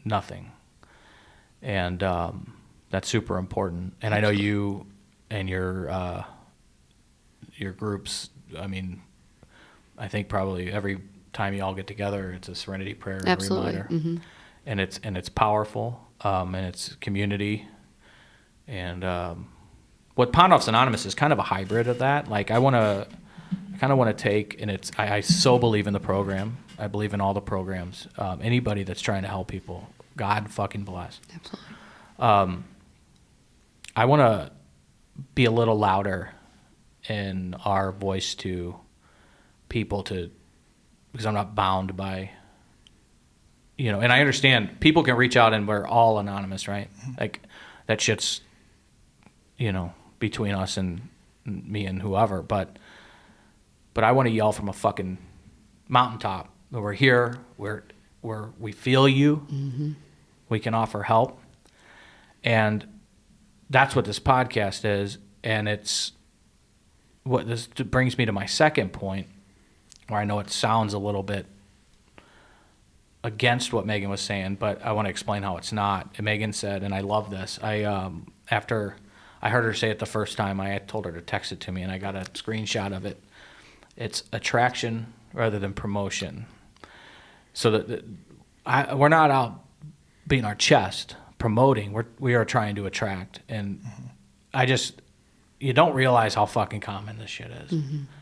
Nothing. And that's super important. And I know you and your groups, I mean, I think probably every time you all get together, it's a serenity prayer and Absolutely. reminder. Mm-hmm. And it's powerful, and it's community. And what Pontiffs Anonymous is kind of a hybrid of that. Like, I kind of want to take, and I so believe in the program. I believe in all the programs. Anybody that's trying to help people, God fucking bless. Absolutely. I want to be a little louder in our voice to people because I'm not bound by, and I understand people can reach out and we're all anonymous, right? Like that shit's, between us and me and whoever, but I want to yell from a fucking mountaintop. We're here, we feel you, we can offer help. And that's what this podcast is. And it's what this brings me to my second point, where I know it sounds a little bit against what Megan was saying, but I want to explain how it's not. And Megan said, and I love this, after I heard her say it the first time, I told her to text it to me, and I got a screenshot of it. It's attraction rather than promotion. So we're not out beating our chest promoting. We are trying to attract. And you don't realize how fucking common this shit is,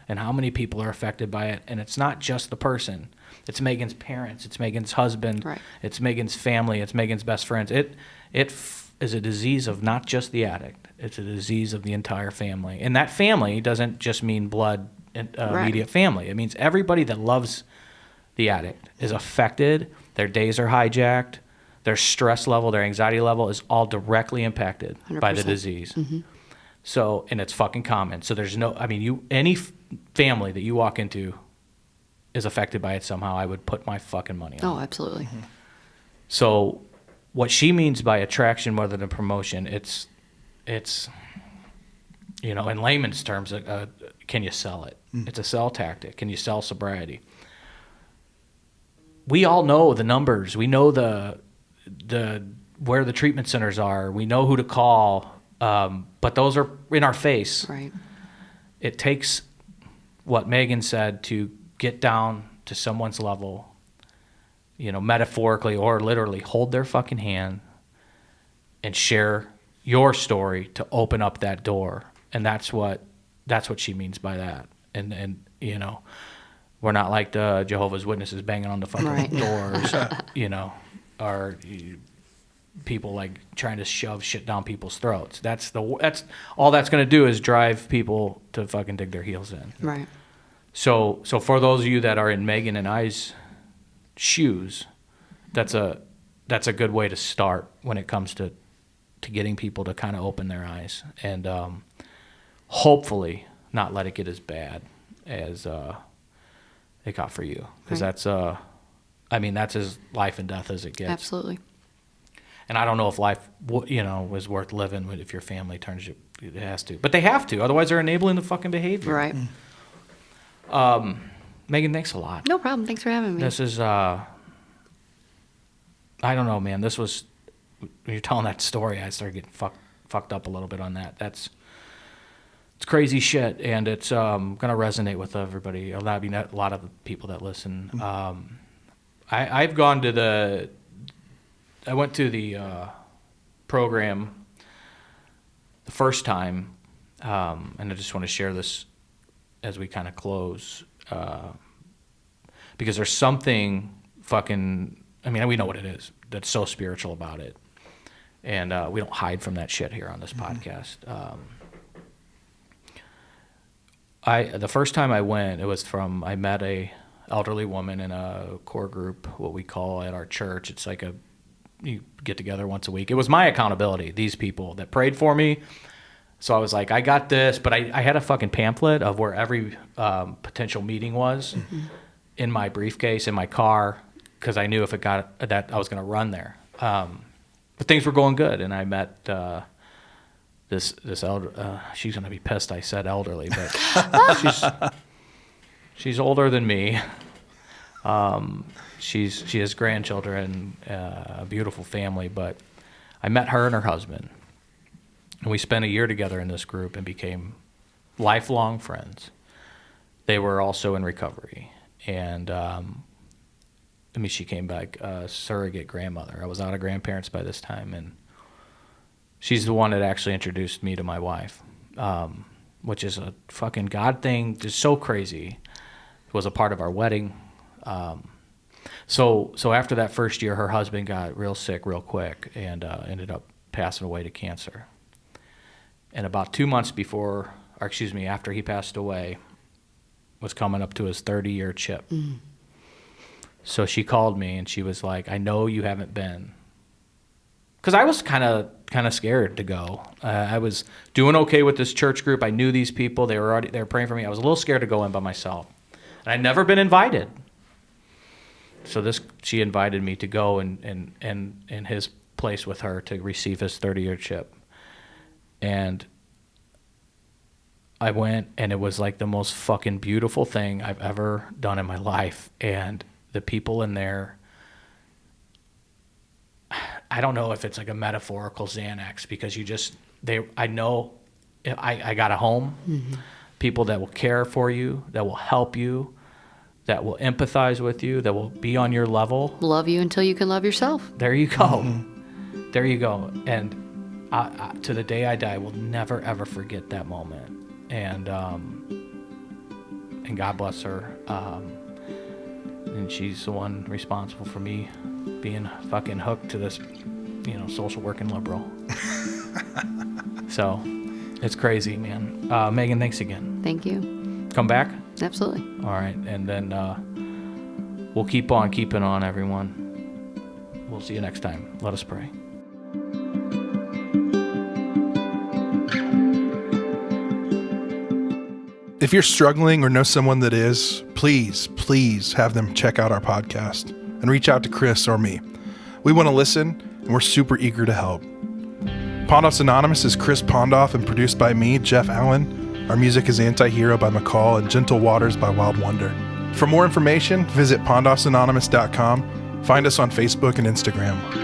and how many people are affected by it. And it's not just the person. It's Megan's parents. It's Megan's husband. Right. It's Megan's family. It's Megan's best friends. It is a disease of not just the addict. It's a disease of the entire family. And that family doesn't just mean blood immediate family. It means everybody that loves the addict is affected. Their days are hijacked. Their stress level, their anxiety level is all directly impacted 100%. by the disease. So, and it's fucking common. So there's any family that you walk into is affected by it somehow. I would put my fucking money on it. Oh, absolutely. So what she means by attraction rather than promotion, it's in layman's terms, can you sell it? It's a sell tactic. Can you sell sobriety? We all know the numbers. We know the where the treatment centers are. We know who to call, but those are in our face. Right. It takes what Megan said to get down to someone's level, metaphorically or literally hold their fucking hand and share your story to open up that door. And that's what she means by that. And we're not like the Jehovah's Witnesses banging on the fucking doors, or people like trying to shove shit down people's throats. That's all that's going to do is drive people to fucking dig their heels in. Right. So for those of you that are in Megan and I's shoes, that's a good way to start when it comes to getting people to kind of open their eyes and hopefully not let it get as bad as it got for you, because that's as life and death as it gets. Absolutely. And I don't know if life is worth living if your family turns you. It has to, but they have to, otherwise they're enabling the fucking behavior. Right. Megan, thanks a lot. No problem. Thanks for having me. This is I don't know, man. This was, when you're telling that story, I started getting fucked up a little bit on that. It's crazy shit, and it's gonna resonate with everybody. A lot of the people that listen. I went to the program the first time, and I just want to share this as we kind of close, because there's something we know what it is that's so spiritual about it, and we don't hide from that shit here on this podcast. The first time I went, I met a elderly woman in a core group, what we call at our church. It's like you get together once a week. It was my accountability, these people that prayed for me. So I was like, I got this, but I had a fucking pamphlet of where every potential meeting was in my briefcase, in my car, because I knew if it got that, I was going to run there. But things were going good, and I met this elder. She's going to be pissed I said elderly, but she's older than me. She has grandchildren, a beautiful family, but I met her and her husband. And we spent a year together in this group and became lifelong friends. They were also in recovery. And she came back a surrogate grandmother. I was out of grandparents by this time. And she's the one that actually introduced me to my wife, which is a fucking God thing. Just so crazy. It was a part of our wedding. So after that first year, her husband got real sick real quick and ended up passing away to cancer. And about 2 months after he passed away, was coming up to his 30-year chip. So she called me and she was like, I know you haven't been. Because I was kind of scared to go. I was doing okay with this church group. I knew these people. They were praying for me. I was a little scared to go in by myself. And I'd never been invited. So she invited me to go in his place with her to receive his 30-year chip. And I went, and it was like the most fucking beautiful thing I've ever done in my life. And the people in there, I don't know if it's like a metaphorical Xanax, because I know I got a home, people that will care for you, that will help you, that will empathize with you, that will be on your level. Love you until you can love yourself. There you go. There you go. And to the day I die, I will never, ever forget that moment. And God bless her. And she's the one responsible for me being fucking hooked to this, social working liberal. So it's crazy, man. Megan, thanks again. Thank you. Come back? Absolutely. All right. And then we'll keep on keeping on, everyone. We'll see you next time. Let us pray. If you're struggling or know someone that is, please have them check out our podcast and reach out to Chris or me. We want to listen, and we're super eager to help. Pontiffs Anonymous is Chris Pondoff and produced by me, Jeff Allen. Our music is Anti-Hero by McCall and Gentle Waters by Wild Wonder. For more information, visit pondoffsanonymous.com. Find us on Facebook and Instagram.